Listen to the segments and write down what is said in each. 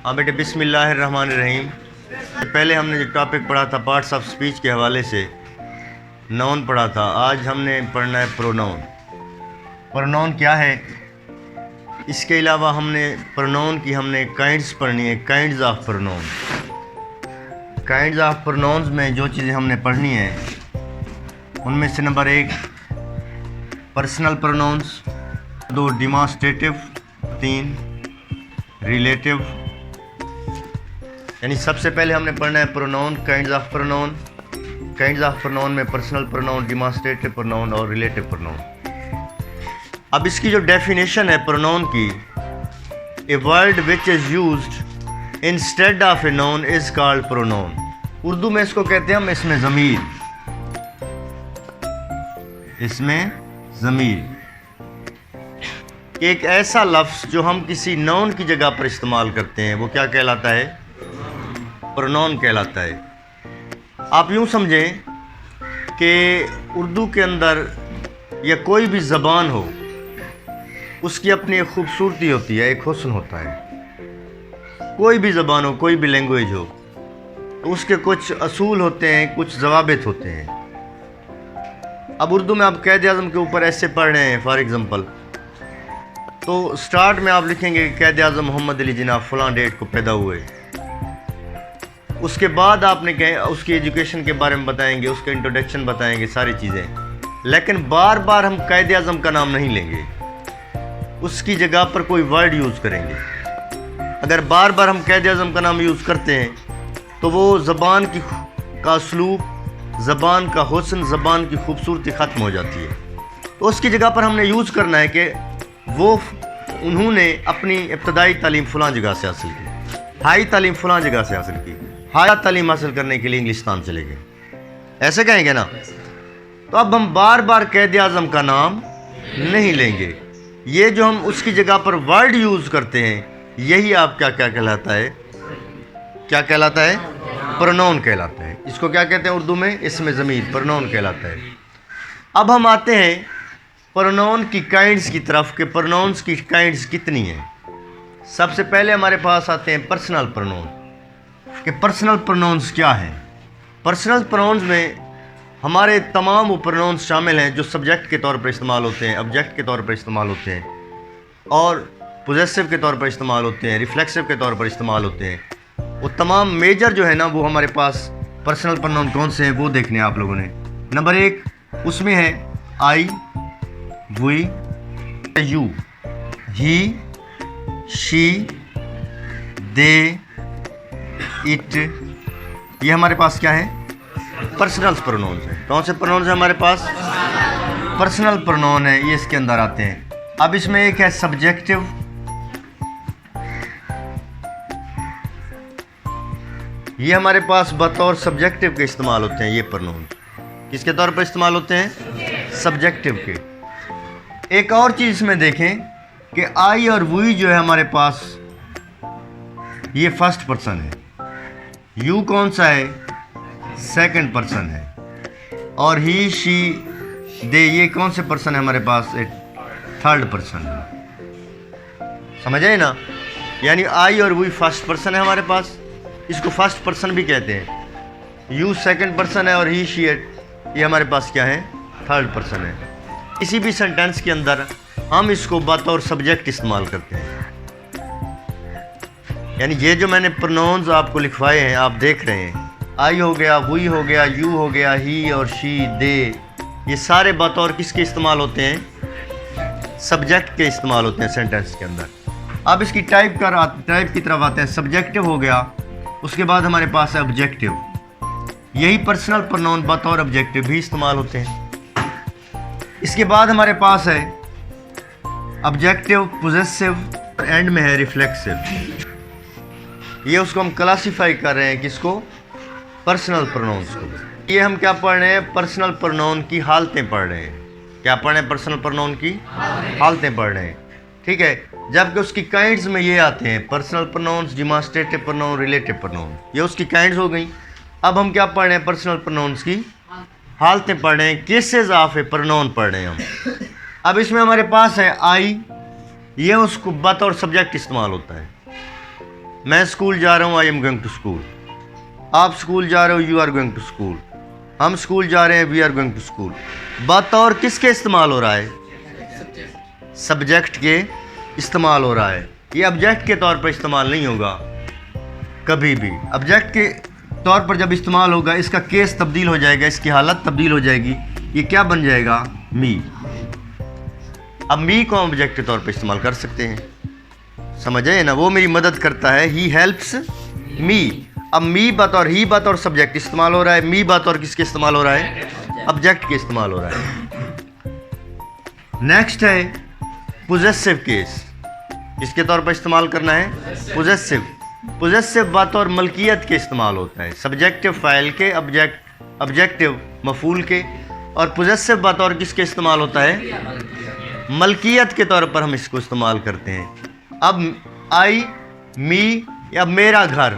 हाँ बेटे, बिस्मिल्लाहिर्रहमानिर्रहीम। पहले हमने जो टॉपिक पढ़ा था पार्ट्स ऑफ स्पीच के हवाले से नाउन पढ़ा था। आज हमने पढ़ना है प्रोनाउन। प्रोनाउन क्या है? इसके अलावा हमने प्रोनाउन की काइंड्स पढ़नी है, kinds of pronoun. Kinds of pronouns में जो चीज़ें हमने पढ़नी है उनमें से number 1 personal pronouns, 2 demonstrative, 3 relative. यानी सबसे पहले हमने पढ़ना है pronoun, kinds of pronoun. Kinds of pronoun में पर्सनल प्रोनाउन, डिमॉन्स्ट्रेटिव प्रोनाउन और रिलेटिव प्रोनाउन। अब इसकी जो डेफिनेशन है प्रोनाउन की, a word which is used instead of a noun is called pronoun. Urdu में इसको कहते हैं हम इसमें ज़मीर। इसमें ज़मीर एक ऐसा लफ्ज़ जो हम किसी नाउन की जगह पर इस्तेमाल करते हैं वो क्या कहलाता है? प्रोनाउन कहलाता है। आप यूँ समझें कि उर्दू के अंदर या कोई भी ज़बान हो उसकी अपनी एक खूबसूरती होती है, एक हुस्न होता है। कोई भी ज़बान हो, कोई भी लैंग्वेज हो, तो उसके कुछ असूल होते हैं, कुछ ज़वाबित होते हैं। अब उर्दू में आप कैद आज़म के ऊपर ऐसे पढ़ रहे हैं फॉर एग्ज़ाम्पल, तो स्टार्ट में आप लिखेंगे कैद आज़म मोहम्मद अली जिन्ना फ़लाँ डेट को पैदा हुए। उसके बाद आपने उसकी एजुकेशन के बारे में बताएंगे, उसका इंट्रोडक्शन बताएंगे, सारी चीज़ें। लेकिन बार बार हम कैद आज़म का नाम नहीं लेंगे, उसकी जगह पर कोई वर्ड यूज़ करेंगे। अगर बार बार हम कैद आज़म का नाम यूज़ करते हैं तो वो ज़बान का उसलूब, ज़बान का हुस्न, ज़बान की खूबसूरती ख़त्म हो जाती है। तो उसकी जगह पर हमने यूज़ करना है कि उन्होंने अपनी इब्तदाई तालीम फ़लाँ जगह से हासिल की, हाई तालीम फ़लाँ जगह से हासिल की, हाई तालीम हासिल करने के लिए इंग्लिस्तान चले गए, ऐसे कहेंगे ना। तो अब हम बार बार कैद आज़म का नाम नहीं लेंगे। ये जो हम उसकी जगह पर वर्ड यूज़ करते हैं यही आप क्या कहलाता है? क्या कहलाता है? प्रोनाउन कहलाता है। इसको क्या कहते हैं उर्दू में? इसमें ज़मीर, प्रोनाउन कहलाता है। अब हम आते हैं प्रोनाउन की काइंड्स की तरफ कि प्रोनाउंस की काइंड्स कितनी हैं। सबसे पहले हमारे पास आते हैं पर्सनल प्रोनाउन कि पर्सनल प्रोनाउंस क्या है। पर्सनल प्रोनाउंस में हमारे तमाम वो प्रोनाउंस शामिल हैं जो सब्जेक्ट के तौर पर इस्तेमाल होते हैं, ऑब्जेक्ट के तौर पर इस्तेमाल होते हैं और पोजेसिव के तौर पर इस्तेमाल होते हैं, रिफ्लेक्सिव के तौर पर इस्तेमाल होते हैं। वो तमाम मेजर जो है ना वो हमारे पास पर्सनल प्रोनाउन कौन से हैं वो देखने आप लोगों ने। नंबर 1 उसमें है I, we, you, he, she, they, it. ये हमारे पास क्या है? पर्सनल प्रोनाउंस है। कौन से प्रोनाउंस है हमारे पास? पर्सनल प्रोनाउन है, ये इसके अंदर आते हैं। अब इसमें एक है सब्जेक्टिव, ये हमारे पास बतौर सब्जेक्टिव के इस्तेमाल होते हैं। ये प्रोनाउन किसके तौर पर इस्तेमाल होते हैं? सब्जेक्टिव के। एक और चीज़ इसमें देखें कि आई और वी जो है हमारे पास ये फर्स्ट पर्सन है, यू कौन सा है? सेकंड पर्सन है, और ही, शी, दे ये कौन से पर्सन है हमारे पास? एक थर्ड पर्सन है। समझ आए ना? यानी आई और वी फर्स्ट पर्सन है हमारे पास, इसको फर्स्ट पर्सन भी कहते हैं। यू सेकंड पर्सन है और ही, शी ये हमारे पास क्या है? थर्ड पर्सन है। किसी भी सेंटेंस के अंदर हम इसको बतौर सब्जेक्ट इस्तेमाल करते हैं। यानी ये जो मैंने प्रोनाउंस आपको लिखवाए हैं आप देख रहे हैं, आई हो गया, हुई हो गया, यू हो गया, ही और शी, दे, ये सारे बतौर किसके इस्तेमाल होते हैं? सब्जेक्ट के इस्तेमाल होते हैं सेंटेंस के अंदर। अब इसकी टाइप की तरफ आते हैं। सब्जेक्टिव हो गया, उसके बाद हमारे पास है ऑब्जेक्टिव। यही पर्सनल प्रोनाउन बतौर ऑब्जेक्टिव भी इस्तेमाल होते हैं। इसके बाद हमारे पास है ऑब्जेक्टिव, पोजेसिव, एंड में है रिफ्लेक्सिव। ये उसको हम क्लासीफाई कर रहे हैं, किसको? पर्सनल प्रोनाउंस को। ये हम क्या पढ़ रहे हैं? पर्सनल प्रोनाउन की हालतें पढ़ रहे हैं। क्या पढ़ रहे हैं? पर्सनल प्रोनाउन की हालतें पढ़ रहे हैं, ठीक है। जबकि उसकी काइंड्स में ये आते हैं personal pronouns, demonstrative pronoun, relative pronoun, ये उसकी काइंड्स हो गई। अब हम क्या पढ़ रहे हैं? पर्सनल प्रोनाउंस की हालतें पढ़ रहे हैं, केसेस ऑफ ए प्रोनाउन पढ़ रहे हैं हम। अब इसमें हमारे पास है आई, ये उसको बतौर सब्जेक्ट इस्तेमाल होता है। मैं स्कूल जा रहा हूँ, I am going to school. आप स्कूल जा रहे हो, you are going to school. हम स्कूल जा रहे हैं, we are going to school. बतौर किसके इस्तेमाल हो रहा है? सब्जेक्ट के इस्तेमाल हो रहा है। ये ऑब्जेक्ट के तौर पर इस्तेमाल नहीं होगा कभी भी। ऑब्जेक्ट के तौर पर जब इस्तेमाल होगा, इसका केस तब्दील हो जाएगा, इसकी हालत तब्दील हो जाएगी। ये क्या बन जाएगा? मी। अब मी को ऑब्जेक्ट के तौर पर इस्तेमाल कर सकते हैं, समझ आए ना? वो मेरी मदद करता है, ही हेल्प्स मी। अब मी बतौर, ही बतौर सब्जेक्ट इस्तेमाल हो रहा है, मी बतौर किसके इस्तेमाल हो रहा है? ऑब्जेक्ट के इस्तेमाल हो रहा है। नेक्स्ट है पोजेसिव केस। इसके तौर पर इस्तेमाल करना है पोजेसिव। पोजेसिव बतौर मलकियत के इस्तेमाल होता है, सब्जेक्टिव फाइल के, ऑब्जेक्टिव मफूल के। और पोजेसिव बतौर किसके इस्तेमाल होता है? मलकियत के तौर पर हम इसको इस्तेमाल करते हैं। अब आई, मी या मेरा घर,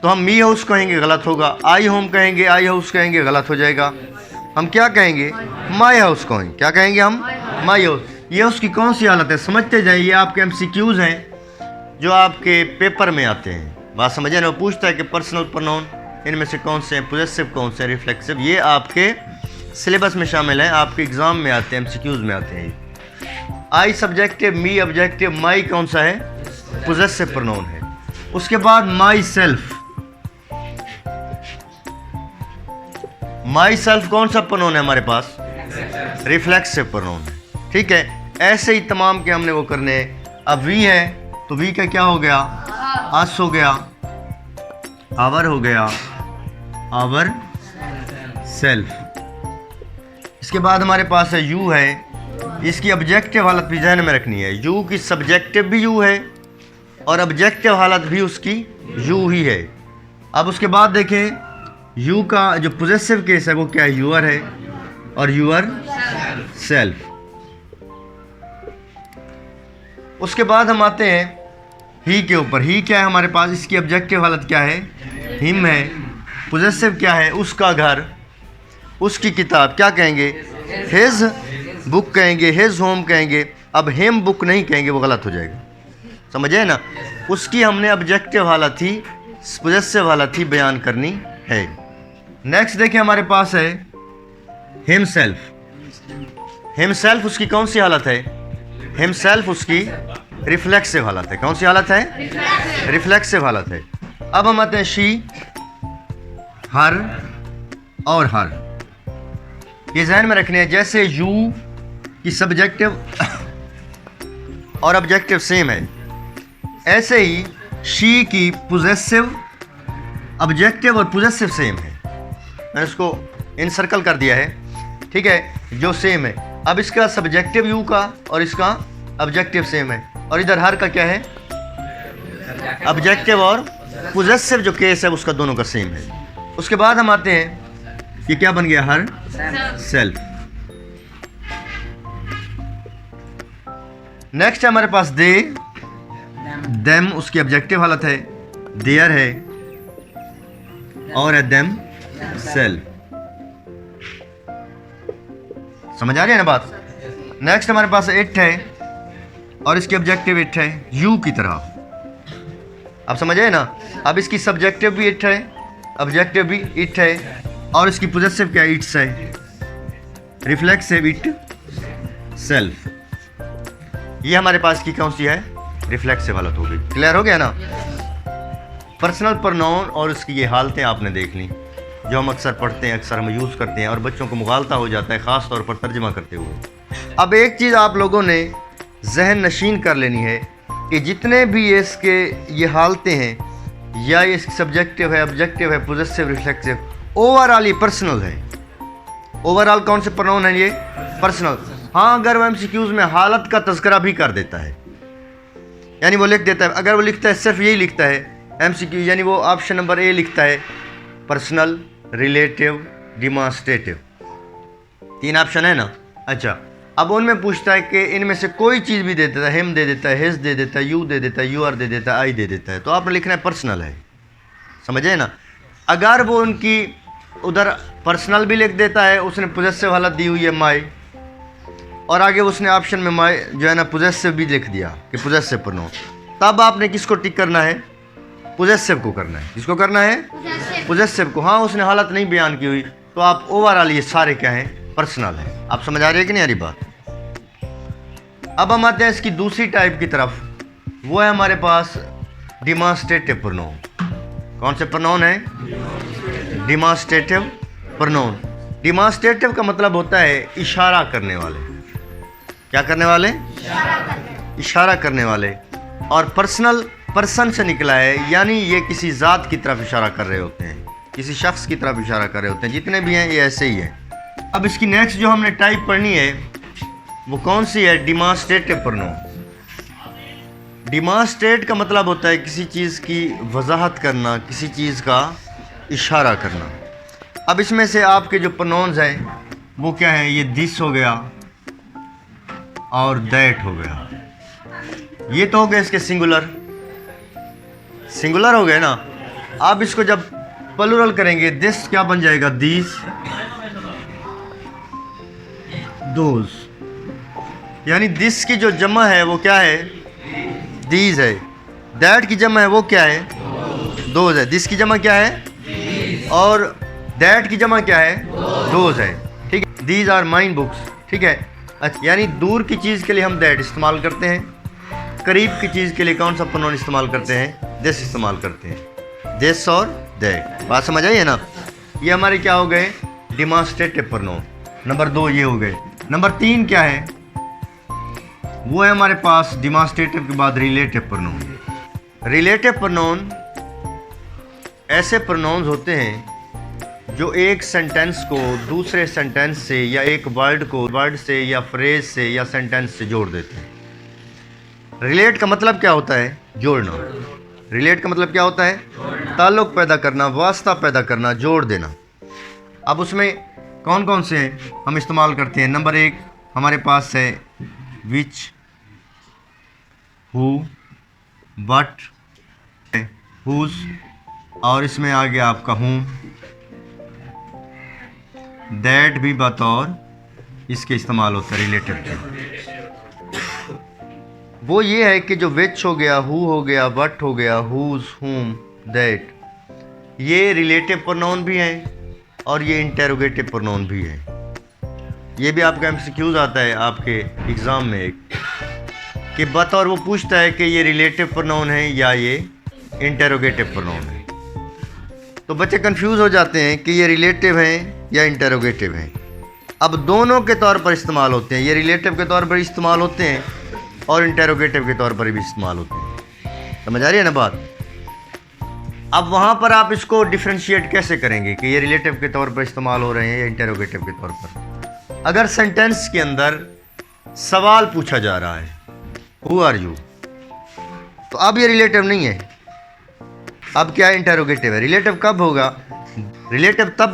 तो हम मी हाउस कहेंगे, गलत होगा। आई होम कहेंगे, आई हाउस कहेंगे, गलत हो जाएगा। हम क्या कहेंगे? माई हाउस कहेंगे। क्या कहेंगे हम? My house. ये उसकी कौन सी हालत है? समझते जाइए। ये आपके MCQs हैं जो आपके पेपर में आते हैं। बात समझे ना? वो पूछता है कि पर्सनल प्रोनाउन इनमें से कौन से हैं, पोजेसिव कौन से हैं, रिफ्लेक्सिव। ये आपके सिलेबस में शामिल हैं, आपके एग्जाम में आते हैं, MCQs में आते हैं। आई सब्जेक्टिव, मी ऑब्जेक्टिव, माई कौन सा है? पोजेसिव प्रोनाउन है। उसके बाद माई सेल्फ। माई सेल्फ कौन सा प्रोनाउन है हमारे पास? रिफ्लेक्सिव प्रोनाउन है। ठीक है, ऐसे ही तमाम के हमने वो करने हैं। अब वी है तो वी का क्या हो गया? अस हो गया, आवर हो गया, आवर सेल्फ। इसके बाद हमारे पास है यू है। इसकी ऑब्जेक्टिव हालत भी ध्यान में रखनी है। यू की सब्जेक्टिव भी यू है और ऑब्जेक्टिव हालत भी उसकी यू ही है। अब उसके बाद देखें, यू का जो पोजेसिव केस है वो क्या है? यूअर है और यूअर सेल्फ। उसके बाद हम आते हैं ही के ऊपर। ही क्या है हमारे पास? इसकी ऑब्जेक्टिव हालत क्या है? हिम है। पोजेसिव क्या है? उसका घर, उसकी किताब। क्या कहेंगे? हिज बुक कहेंगे, हिज होम कहेंगे। अब हिम बुक नहीं कहेंगे, वो गलत हो जाएगा, समझे ना? उसकी हमने ऑब्जेक्टिव हालत ही, पोजेसिव हालत ही बयान करनी है। नेक्स्ट देखिए हमारे पास है हिमसेल्फ। हिमसेल्फ उसकी कौन सी हालत है? हिमसेल्फ उसकी रिफ्लेक्सिव हालत है। कौन सी हालत है? रिफ्लेक्सिव हालत है। अब हम आते हैं शी, हर और हर। ये ध्यान में रखने हैं। जैसे यू की सब्जेक्टिव और ऑब्जेक्टिव सेम है, ऐसे ही शी की पोजेसिव, ऑब्जेक्टिव और पोजेसिव सेम है। मैंने इसको इनसर्कल कर दिया है, ठीक है, जो सेम है। अब इसका सब्जेक्टिव यू का और इसका ऑब्जेक्टिव सेम है। और इधर हर का क्या है? ऑब्जेक्टिव और पोजेसिव जो केस है उसका दोनों का सेम है। उसके बाद हम आते हैं, ये क्या बन गया? Her self. नेक्स्ट है हमारे पास दे, देम उसकी ऑब्जेक्टिव हालत है, देयर है और है देम सेल्फ। समझ आ रही है ना बात? नेक्स्ट हमारे पास इट है और इसकी ऑब्जेक्टिव इट है, यू की तरह। आप समझ आए ना? अब इसकी सब्जेक्टिव भी इट है, ऑब्जेक्टिव भी इट है और इसकी पोजेसिव क्या? इट्स है। Reflexive it self. ये हमारे पास की कौन सी है? रिफ्लेक्सिव हालत हो गई। क्लियर हो गया ना? पर्सनल प्रोनाउन और उसकी ये हालतें आपने देख ली जो हम अक्सर पढ़ते हैं, अक्सर हम यूज़ करते हैं और बच्चों को मुगालता हो जाता है, ख़ास तौर पर तर्जमा करते हुए। अब एक चीज़ आप लोगों ने जहन नशीन कर लेनी है कि जितने भी इसके ये हालतें हैं, या ये सब्जेक्टिव है, ऑब्जेक्टिव है, पोजेसिव, रिफ्लेक्सिव, ओवरऑल ये पर्सनल है। ओवरऑल कौन से प्रोनाउन है? ये पर्सनल। हाँ, अगर वो MCQs में हालत का तज़किरा भी कर देता है, यानी वो लिख देता है, अगर वो लिखता है सिर्फ यही लिखता है MCQ, यानी वो ऑप्शन नंबर ए लिखता है, पर्सनल, रिलेटिव, डिमॉन्स्ट्रेटिव, 3 ऑप्शन है ना। अच्छा, अब उनमें पूछता है कि इनमें से कोई चीज़ भी दे देता है, हिम दे देता है, हिज दे देता है, यू दे देता है, यू आर दे देता है, आई दे देता है, तो आपने लिखना है पर्सनल है। समझे ना? अगर वो उनकी उधर पर्सनल भी लिख देता है, उसने पोजेसिव हालत दी हुई है माई, और आगे उसने ऑप्शन में माई जो है ना पोजेसिव भी लिख दिया कि पोजेसिव प्रोनाउन, तब आपने किसको टिक करना है? पोजेसिव को करना है। किसको करना है? पोजेसिव को। हाँ, उसने हालत नहीं बयान की हुई तो आप ओवरऑल ये सारे क्या हैं? पर्सनल है। आप समझ आ रही है कि नहीं आ रही बात? अब हम आते हैं इसकी दूसरी टाइप की तरफ, वो है हमारे पास डिमॉन्स्ट्रेटिव प्रोनाउन। कौन से प्रोनाउन है? Demonstrative pronoun. डिमॉन्स्ट्रेटिव का मतलब होता है इशारा करने वाले। क्या करने वाले? इशारा करने वाले। और पर्सन से निकला है, यानी ये किसी ज़ात की तरफ इशारा कर रहे होते हैं, किसी शख्स की तरफ इशारा कर रहे होते हैं। जितने भी हैं ये ऐसे ही हैं। अब इसकी नेक्स्ट जो हमने टाइप पढ़नी है वो कौन सी है? Demonstrative pronoun. डिमॉन्स्ट्रेट का मतलब होता है किसी चीज़ की वजाहत करना, किसी चीज़ का इशारा करना। अब इसमें से आपके जो प्रोनाउंस हैं वो क्या है? ये दिस हो गया और दैट हो गया। ये तो हो गए इसके सिंगुलर हो गए ना। आप इसको जब प्लुरल करेंगे, दिस क्या बन जाएगा? These, those. यानी दिस की जो जमा है वो क्या है? दीज है। दैट की जमा है वो क्या है? दोज है। दिस की जमा क्या है? और दैट की जमा क्या है? दोज है। ठीक है। These are mine books. ठीक है। अच्छा, यानी दूर की चीज़ के लिए हम दैट इस्तेमाल करते हैं, करीब की चीज़ के लिए कौन सा प्रोनाउन इस्तेमाल करते हैं? दिस इस्तेमाल करते हैं। दिस और दैट। बात समझ आई है ना? ये हमारे क्या हो गए? Demonstrative pronoun. नंबर 2 ये हो गए। नंबर 3 क्या है? वो है हमारे पास डिमॉन्स्ट्रेटिव के बाद रिलेटिव प्रोनाउन। रिलेटिव प्रोनाउन ऐसे प्रोनाउंस होते हैं जो एक सेंटेंस को दूसरे सेंटेंस से या एक वर्ड को वर्ड से या फ्रेज से या सेंटेंस से जोड़ देते हैं। रिलेट का मतलब क्या होता है? जोड़ना। रिलेट का मतलब क्या होता है? ताल्लुक़ पैदा करना, वास्ता पैदा करना, जोड़ देना। अब उसमें कौन कौन से हम इस्तेमाल करते हैं? नंबर 1 हमारे पास है विच, हु, बट, हुज, और इसमें आ गया आपका हूँ। दैट भी बतौर इसके इस्तेमाल होता है रिलेटिव के। वो ये है कि जो विच हो गया, हु हो गया, बट हो गया, हुज, हुम, दैट, ये रिलेटिव प्रोनाउन भी हैं और ये इंटेरोगेटिव प्रोनाउन भी हैं। ये भी आपका एमसीक्यूज आता है आपके एग्ज़ाम में एक कि बतौर वो पूछता है कि ये रिलेटिव प्रोनाउन है या ये इंटेरोगेटिव प्रोनाउन है। तो बच्चे कंफ्यूज हो जाते हैं कि ये रिलेटिव हैं या इंटेरोगेटिव हैं। अब दोनों के तौर पर इस्तेमाल होते हैं। ये रिलेटिव के तौर पर इस्तेमाल होते हैं और इंटेरोगेटिव के तौर पर भी इस्तेमाल होते हैं। समझ आ रही है ना बात? अब वहाँ पर आप इसको डिफ्रेंशिएट कैसे करेंगे कि ये रिलेटिव के तौर पर इस्तेमाल हो रहे हैं या इंटेरोगेटिव के तौर पर? अगर सेंटेंस के अंदर सवाल पूछा जा रहा है, हु आर यू, तो अब ये रिलेटिव नहीं है, अब क्या है? इंटेरोगेटिव है। रिलेटिव कब होगा? रिलेटिव तब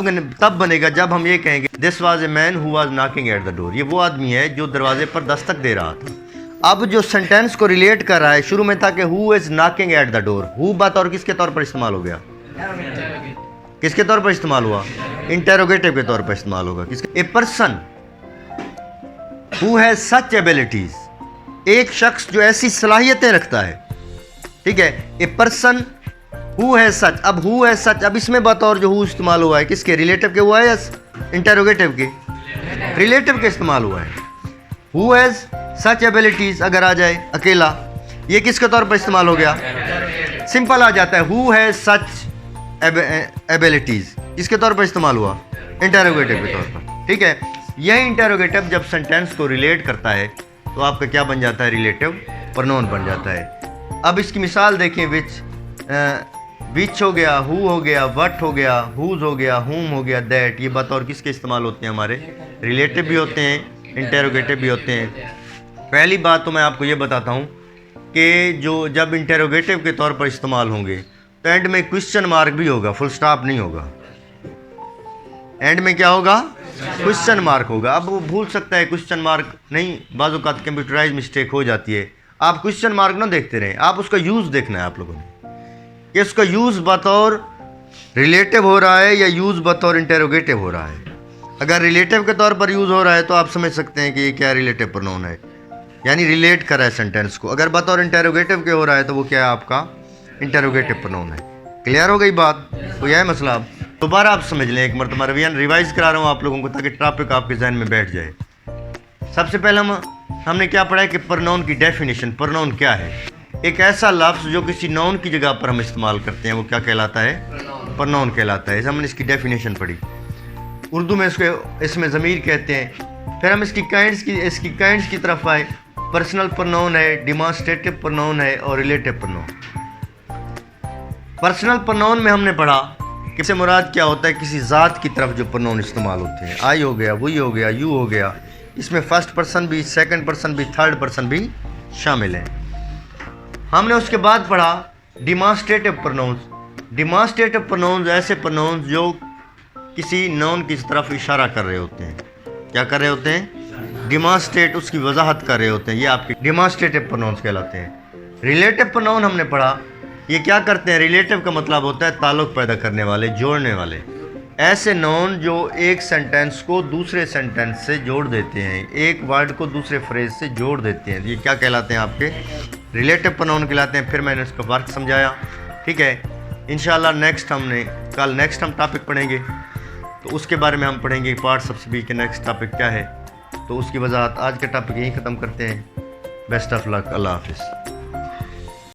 बनेगा जब हम ये कहेंगे this was a man who was knocking at the door. ये वो आदमी है जो दरवाजे पर दस्तक दे रहा था। अब जो सेंटेंस को रिलेट कर रहा है, शुरू में था कि who is knocking at the door. Who बात और किसके तौर पर इस्तेमाल हो गया? किसके तौर पर इस्तेमाल हुआ? इंटेरोगेटिव के तौर पर इस्तेमाल होगा। किसके? A person who has such abilities, एक शख्स जो ऐसी सलाहियतें रखता है। ठीक है। A person who has such. अब हु हैज सच, अब इसमें बतौर जो हु इस्तेमाल हुआ है किसके? रिलेटिव के हुआ है या इंटेरोगेटिव के? रिलेटिव के इस्तेमाल हुआ है। हु हैज सच एबिलिटीज अगर आ जाए अकेला, ये किसके तौर पर इस्तेमाल हो गया? सिंपल आ जाता है। हु हैज सच एबिलिटीज किसके तौर पर इस्तेमाल हुआ? इंटेरोगेटिव के तौर पर। ठीक है। यह इंटेरोगेटिव जब सेंटेंस को रिलेट करता है तो आपका क्या बन जाता है? रिलेटिव प्रोनाउन बन जाता है। अब इसकी मिसाल देखें। विच हो गया, हु हो गया, वट हो गया, हुज हो गया, हुम हो गया, दैट, ये बतौर किसके इस्तेमाल होते हैं? हमारे रिलेटिव भी होते हैं, इंटेरोगेटिव भी होते हैं। पहली बात तो मैं आपको ये बताता हूँ कि जो जब इंटेरोगेटिव के तौर पर इस्तेमाल होंगे तो एंड में क्वेश्चन मार्क भी होगा, फुल स्टॉप नहीं होगा। एंड में क्या होगा? क्वेश्चन मार्क होगा। अब वो भूल सकता है क्वेश्चन मार्क नहीं, बाज़ औक़ात कंप्यूटराइज मिस्टेक हो जाती है। आप क्वेश्चन मार्क ना देखते रहें, आप उसका यूज़ देखना है आप लोगों ने कि उसका यूज़ बतौर रिलेटिव हो रहा है या यूज़ बतौर इंटेरोगेटिव हो रहा है। अगर रिलेटिव के तौर पर यूज़ हो रहा है तो आप समझ सकते हैं कि ये क्या रिलेटिव प्रोनाउन है। यानी रिलेट कर रहा है सेंटेंस को। अगर बतौर इंटेरोगेटिव के हो रहा है तो वो क्या है आपका इंटेरोगेटिव प्रोनाउन है। क्लियर हो गई बात? तो यह है मसला। दोबारा आप समझ लें, एक मरतबा रिवाइज करा रहा हूँ आप लोगों को ताकि टॉपिक आपके जहन में बैठ जाए। सबसे पहले हमने क्या पढ़ा है कि प्रोनाउन की डेफिनेशन। प्रोनाउन क्या है? एक ऐसा लफ्ज़ जो किसी नाउन की जगह पर हम इस्तेमाल करते हैं वो क्या कहलाता है? प्रोनाउन कहलाता है। हमने इसकी डेफिनेशन पढ़ी। उर्दू में इसमें ज़मीर कहते हैं। फिर हम इसकी काइंड्स की तरफ आए। पर्सनल प्रोनाउन है, डिमॉन्स्ट्रेटिव प्रोनाउन है और रिलेटिव प्रोनाउन। पर्सनल प्रोनाउन में हमने पढ़ा कि इससे मुराद क्या होता है, किसी ज़ात की तरफ जो प्रोनाउन इस्तेमाल होते हैं। आई हो गया, वी हो गया, यू हो गया। इसमें फर्स्ट पर्सन भी, सेकंड पर्सन भी, थर्ड पर्सन भी शामिल हैं। हमने उसके बाद पढ़ा डिमॉन्स्ट्रेटिव प्रोनाउंस। डिमॉन्स्ट्रेटिव प्रोनाउंस ऐसे प्रोनाउंस जो किसी नाउन की तरफ इशारा कर रहे होते हैं। क्या कर रहे होते हैं? डिमॉन्स्ट्रेट, उसकी वजाहत कर रहे होते हैं। ये आपके डिमॉन्स्ट्रेटिव प्रोनाउंस कहलाते हैं। रिलेटिव प्रोनाउन हमने पढ़ा, ये क्या करते हैं? रिलेटिव का मतलब होता है ताल्लुक़ पैदा करने वाले, जोड़ने वाले। ऐसे नाउन जो एक सेंटेंस को दूसरे सेंटेंस से जोड़ देते हैं, एक वर्ड को दूसरे फ्रेज से जोड़ देते हैं, ये क्या कहलाते हैं? आपके रिलेटिव प्रोनाउन कहलाते हैं। फिर मैंने उसका फर्क समझाया। ठीक है, इंशाल्लाह कल नेक्स्ट हम टॉपिक पढ़ेंगे, तो उसके बारे में हम पढ़ेंगे पार्ट्स ऑफ स्पीच के नेक्स्ट टॉपिक क्या है। तो उसकी वजाहत आज का टॉपिक यहीं ख़त्म करते हैं। बेस्ट ऑफ लक, अल्लाह हाफिज़।